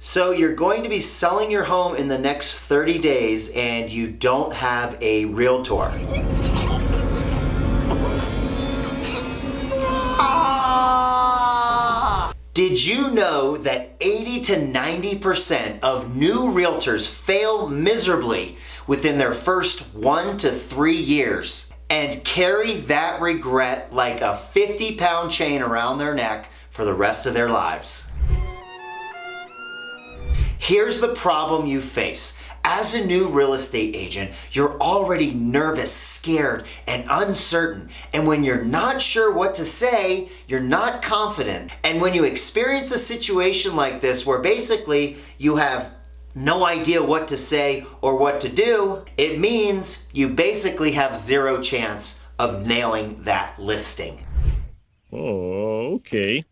So you're going to be selling your home in the next 30 days and you don't have a realtor. Did you know that 80 to 90% of new realtors fail miserably within their first 1 to 3 years and carry that regret like a 50-pound chain around their neck for the rest of their lives? Here's the problem you face. As a new real estate agent, you're already nervous, scared, and uncertain. And when you're not sure what to say, you're not confident. And when you experience a situation like this where basically you have no idea what to say or what to do, it means you basically have zero chance of nailing that listing. Oh, okay.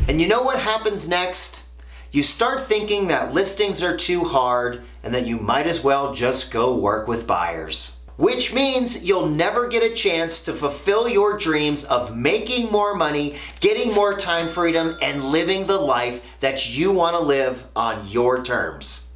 And you know what happens next? You start thinking that listings are too hard and that you might as well just go work with buyers. Which means you'll never get a chance to fulfill your dreams of making more money, getting more time freedom, and living the life that you want to live on your terms.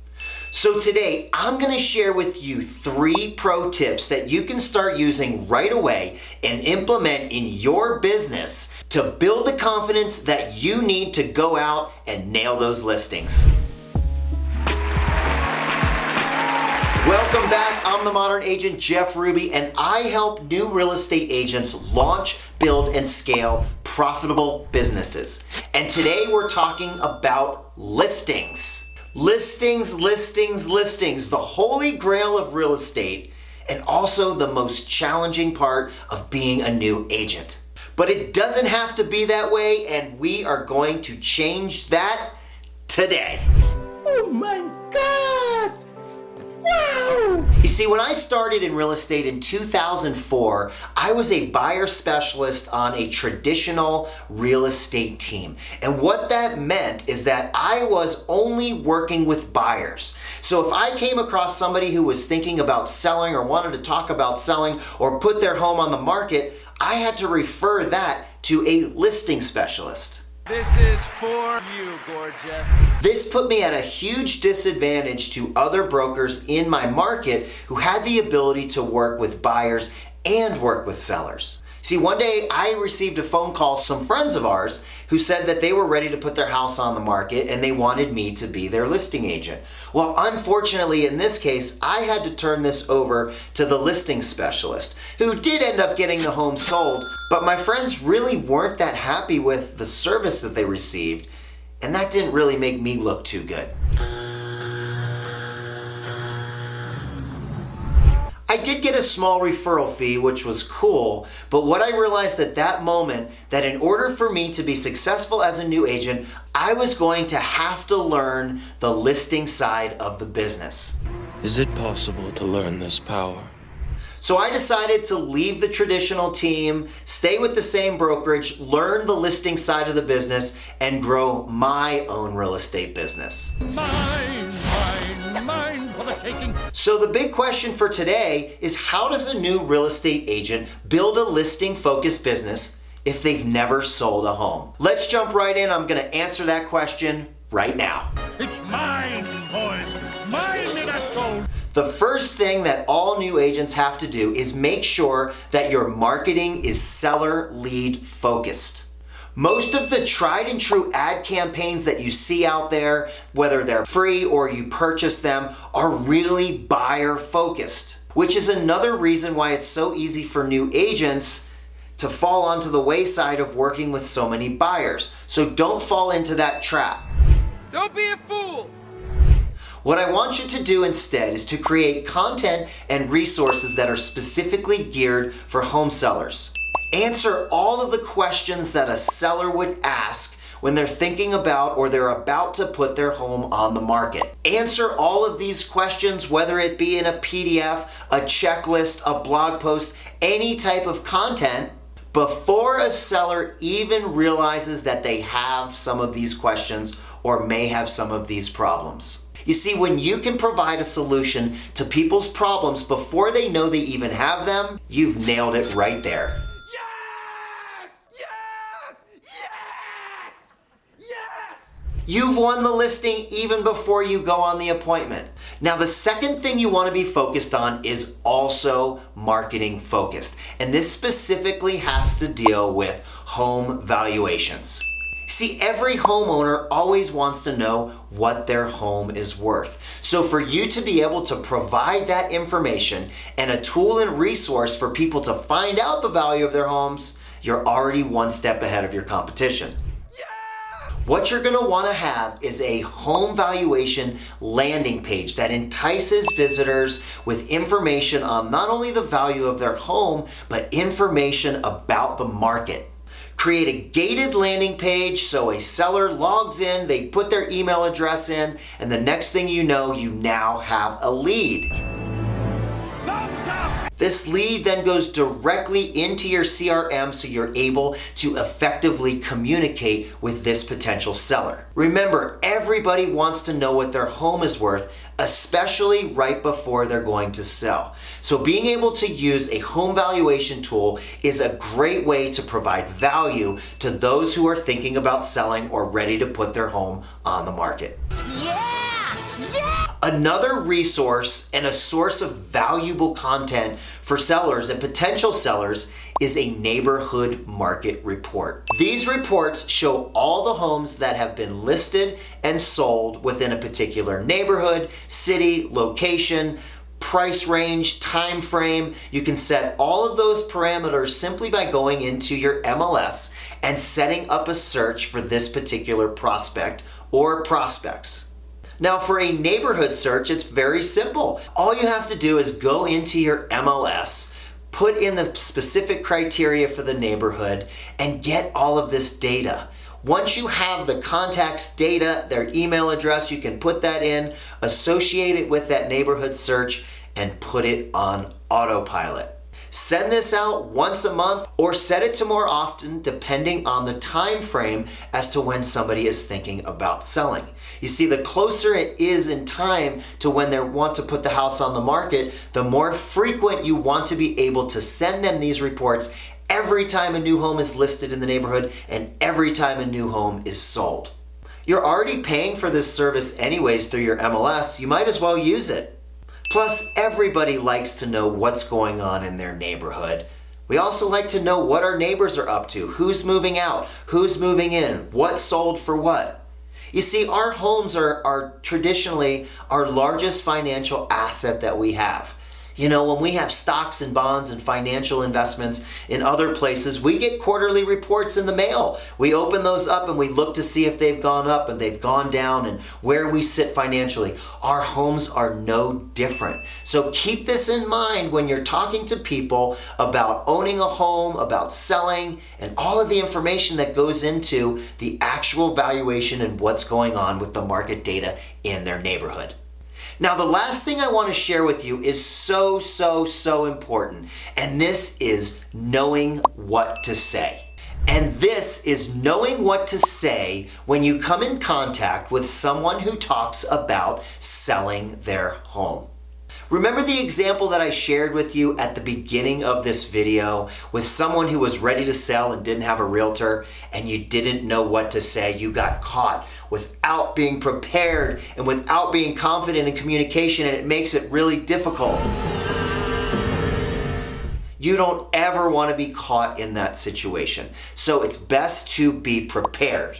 So today, I'm going to share with you 3 pro tips that you can start using right away and implement in your business to build the confidence that you need to go out and nail those listings. Welcome back. I'm the Modern Agent Jeff Ruby, and I help new real estate agents launch, build, and scale profitable businesses. And today we're talking about listings. Listings, listings, listings, the holy grail of real estate, and also the most challenging part of being a new agent. But it doesn't have to be that way, and we are going to change that today. Oh my God! Wow! You see, when I started in real estate in 2004, I was a buyer specialist on a traditional real estate team. And what that meant is that I was only working with buyers. So if I came across somebody who was thinking about selling or wanted to talk about selling or put their home on the market, I had to refer that to a listing specialist. This is for you, gorgeous. This put me at a huge disadvantage to other brokers in my market who had the ability to work with buyers and work with sellers. See, one day I received a phone call, some friends of ours, who said that they were ready to put their house on the market and they wanted me to be their listing agent. Well, unfortunately, in this case, I had to turn this over to the listing specialist, who did end up getting the home sold, but my friends really weren't that happy with the service that they received, and that didn't really make me look too good. I did get a small referral fee, which was cool, but what I realized at that moment, that in order for me to be successful as a new agent, I was going to have to learn the listing side of the business. Is it possible to learn this power? So I decided to leave the traditional team, stay with the same brokerage, learn the listing side of the business, and grow my own real estate business. Mine for the taking. So the big question for today is, how does a new real estate agent build a listing-focused business if they've never sold a home? Let's jump right in. I'm going to answer that question right now. It's mine, boys. Mine in that gold. The first thing that all new agents have to do is make sure that your marketing is seller lead focused. Most of the tried and true ad campaigns that you see out there, whether they're free or you purchase them, are really buyer focused, which is another reason why it's so easy for new agents to fall onto the wayside of working with so many buyers. So don't fall into that trap. Don't be a fool. What I want you to do instead is to create content and resources that are specifically geared for home sellers. Answer all of the questions that a seller would ask when they're thinking about or they're about to put their home on the market. Answer all of these questions, whether it be in a PDF, a checklist, a blog post, any type of content, before a seller even realizes that they have some of these questions or may have some of these problems. You see, when you can provide a solution to people's problems before they know they even have them, you've nailed it right there. Yes! Yes! Yes! You've won the listing even before you go on the appointment. Now, the second thing you want to be focused on is also marketing focused. And this specifically has to deal with home valuations. See, every homeowner always wants to know what their home is worth. So for you to be able to provide that information and a tool and resource for people to find out the value of their homes, you're already one step ahead of your competition. What you're gonna wanna have is a home valuation landing page that entices visitors with information on not only the value of their home, but information about the market. Create a gated landing page so a seller logs in, they put their email address in, and the next thing you know, you now have a lead. This lead then goes directly into your CRM so you're able to effectively communicate with this potential seller. Remember, everybody wants to know what their home is worth, especially right before they're going to sell. So being able to use a home valuation tool is a great way to provide value to those who are thinking about selling or ready to put their home on the market. Another resource and a source of valuable content for sellers and potential sellers is a neighborhood market report. These reports show all the homes that have been listed and sold within a particular neighborhood, city, location, price range, time frame. You can set all of those parameters simply by going into your MLS and setting up a search for this particular prospect or prospects. Now, for a neighborhood search, it's very simple. All you have to do is go into your MLS, put in the specific criteria for the neighborhood, and get all of this data. Once you have the contact's data, their email address, you can put that in, associate it with that neighborhood search, and put it on autopilot. Send this out once a month or set it to more often depending on the time frame as to when somebody is thinking about selling. You see, the closer it is in time to when they want to put the house on the market, the more frequent you want to be able to send them these reports every time a new home is listed in the neighborhood and every time a new home is sold. You're already paying for this service anyways through your MLS, you might as well use it. Plus, everybody likes to know what's going on in their neighborhood. We also like to know what our neighbors are up to, who's moving out, who's moving in, what sold for what. You see, our homes are traditionally our largest financial asset that we have. You know, when we have stocks and bonds and financial investments in other places, we get quarterly reports in the mail. We open those up and we look to see if they've gone up and they've gone down and where we sit financially. Our homes are no different. So keep this in mind when you're talking to people about owning a home, about selling, and all of the information that goes into the actual valuation and what's going on with the market data in their neighborhood. Now, the last thing I want to share with you is so important, and this is knowing what to say. And this is knowing what to say when you come in contact with someone who talks about selling their home. Remember the example that I shared with you at the beginning of this video with someone who was ready to sell and didn't have a realtor and you didn't know what to say? You got caught without being prepared and without being confident in communication, and it makes it really difficult. You don't ever want to be caught in that situation. So it's best to be prepared.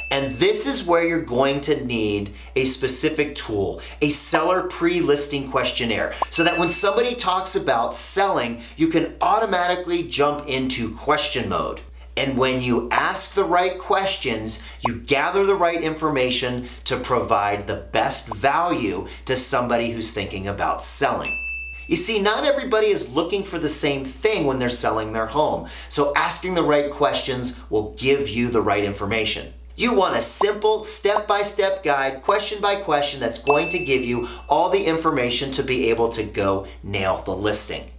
And this is where you're going to need a specific tool, a seller pre-listing questionnaire, so that when somebody talks about selling, you can automatically jump into question mode. And when you ask the right questions, you gather the right information to provide the best value to somebody who's thinking about selling. You see, not everybody is looking for the same thing when they're selling their home. So asking the right questions will give you the right information. You want a simple step-by-step guide, question by question, that's going to give you all the information to be able to go nail the listing.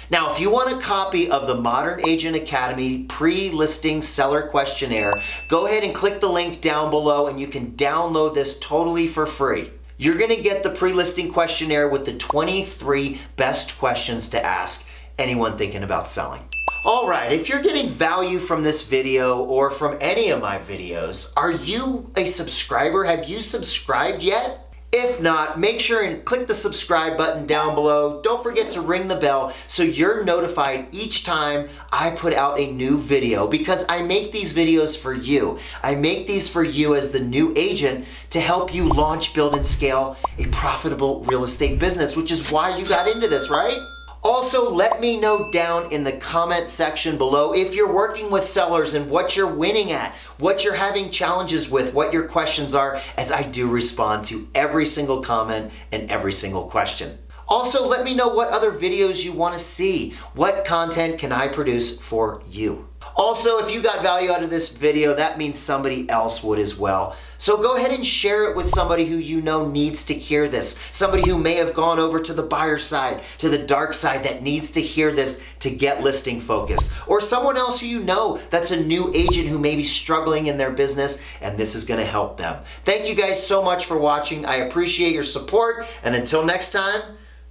Now, if you want a copy of the Modern Agent Academy pre-listing seller questionnaire, go ahead and click the link down below and you can download this totally for free. You're going to get the pre-listing questionnaire with the 23 best questions to ask anyone thinking about selling. Alright, if you're getting value from this video or from any of my videos, are you a subscriber? Have you subscribed yet? If not, make sure and click the subscribe button down below. Don't forget to ring the bell so you're notified each time I put out a new video, because I make these videos for you. I make these for you as the new agent to help you launch, build, and scale a profitable real estate business, which is why you got into this, right? Also, let me know down in the comment section below if you're working with sellers and what you're winning at, what you're having challenges with, what your questions are, as I do respond to every single comment and every single question. Also, let me know what other videos you want to see. What content can I produce for you? Also, if you got value out of this video, that means somebody else would as well. So go ahead and share it with somebody who you know needs to hear this. Somebody who may have gone over to the buyer side, to the dark side, that needs to hear this to get listing focused. Or someone else who you know that's a new agent who may be struggling in their business, and this is gonna help them. Thank you guys so much for watching. I appreciate your support, and until next time,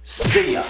see ya.